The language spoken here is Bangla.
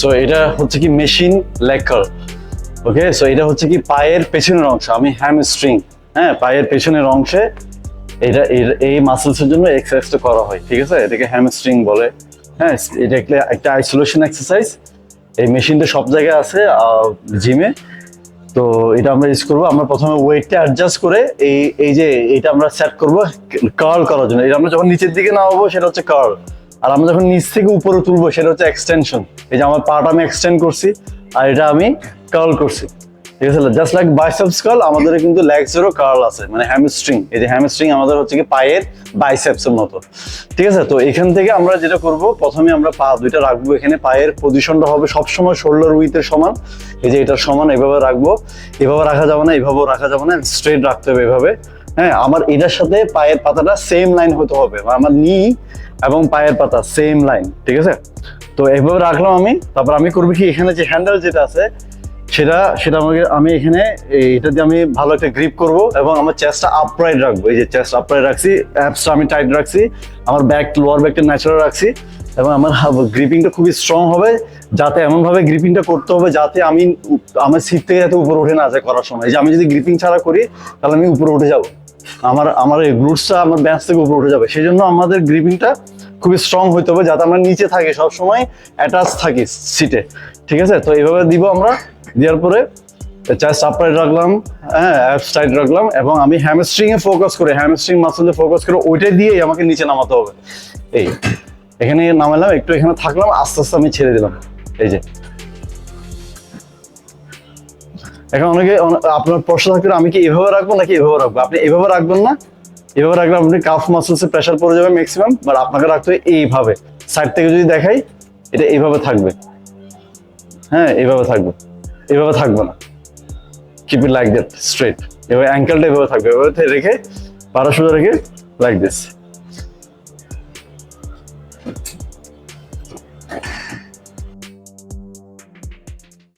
সো এটা হচ্ছে কি মেশিন লেগ কার্ল। ওকে, সো এটা হচ্ছে কি পায়ের পেছনের অংশ, আমি হ্যামস্ট্রিং, হ্যাঁ পায়ের পেছনের অংশে এটা এই মাসেলসের জন্য এক্সারসাইজটা করা হয়, ঠিক আছে? এটাকে হ্যামস্ট্রিং বলে। হ্যাঁ, এটা একটা আইসোলেশন এক্সারসাইজ। এই মেশিনটা সব জায়গায় আছে জিমে। তো এটা আমরা ইউজ করবো। আমরা প্রথমে ওয়েটটা অ্যাডজাস্ট করে এই যে এটা আমরা সেট করব কার্ল করার জন্য। এটা আমরা যখন নিচের দিকে নামাবো সেটা হচ্ছে কার্ল, আর আমরা যখন নিচ থেকে উপরে তুলবো সেটা হচ্ছে এক্সটেনশন। এই যে আমার পাটা আমি এক্সটেন্ড করছি আর এটা আমি কার্ল করছি, ঠিক আছে? জাস্ট লাইক বাইসেপস কার্ল, আমাদের কিন্তু লেগসেরও কার্ল আছে, মানে হ্যামস্ট্রিং। এই যে হ্যামস্ট্রিং আমাদের হচ্ছে কি পায়ের বাইসেপসের মতো, ঠিক আছে? তো এখান থেকে আমরা যেটা করব, প্রথমে আমরা পা দুইটা রাখবো এখানে। পায়ের পজিশনটা হবে সবসময় শোল্ডার উইথের সমান। এই যে এটার সমান এভাবে রাখবো, এভাবে রাখা যাবে না, এভাবেও রাখা যাবে না, স্ট্রেট রাখতে হবে এভাবে। হ্যাঁ, আমার এটার সাথে পায়ের পাতাটা সেম লাইন হতে হবে, আমার নি এবং পায়ের পাতা সেম লাইন, ঠিক আছে? তো এভাবে রাখলাম আমি। তারপর আমি করবো কি, এখানে যে হ্যান্ডেল যেটা আছে সেটা সেটা আমি এখানে এটা দিয়ে আমি ভালো একটা গ্রিপ করব এবং আমার চেস্টটা আপরাইট রাখবো। এই যে চেস্ট আপরাইট রাখছি, অ্যাপসটা আমি টাইট রাখছি, আমার ব্যাক লোয়ার ব্যাকটা ন্যাচারাল রাখছি এবং আমার গ্রিপিংটা খুবই স্ট্রং হবে। যাতে এমনভাবে গ্রিপিংটা করতে হবে যাতে আমি আমার সিট থেকে যাতে উপরে উঠে না যায় করার সময়। এই যে আমি যদি গ্রিপিং ছাড়া করি তাহলে আমি উপরে উঠে যাব, আমার এই গ্লুটসটা আমার ব্যাস থেকে উপরে উঠে যাবে। সেই জন্য আমাদের গ্রিপিংটা খুবই স্ট্রং হইতে হবে যাতে আমরা নিচে থাকি, সবসময় অ্যাটাচ থাকি সিটে, ঠিক আছে? তো এইভাবে দিব আমরা। দেওয়ার পরে চেস্ট আপরাইট রাখলাম, হ্যাঁ অ্যাপস টাইট রাখলাম এবং আমি হ্যামস্ট্রিং এ ফোকাস করে, হ্যামস্ট্রিং মাসলে ফোকাস করে ওইটা দিয়েই আমাকে নিচে নামাতে হবে। এই এখানে নামালাম, একটু এখানে থাকলাম, আস্তে আস্তে আমি ছেড়ে দিলাম। এই যে এখন আপনার প্রশ্ন থাকবে আমি কি এভাবে রাখবো নাকি এভাবে রাখবো? আপনি এভাবে রাখবেন না, এভাবে রাখলে আপনি কাফ মাসলসে প্রেসার পড়ে যাবে ম্যাক্সিমাম, বাট আপনাকে রাখতে হবে এইভাবে। সাইড থেকে যদি দেখাই, এটা এইভাবে থাকবে, হ্যাঁ এইভাবে থাকবে, এভাবে থাকবে না। Keep it like that straight. এভাবে অ্যাঙ্কেলটা এভাবে থাকবে, এভাবে রেখে পাড়া সোজা রেখে লাইক দিস।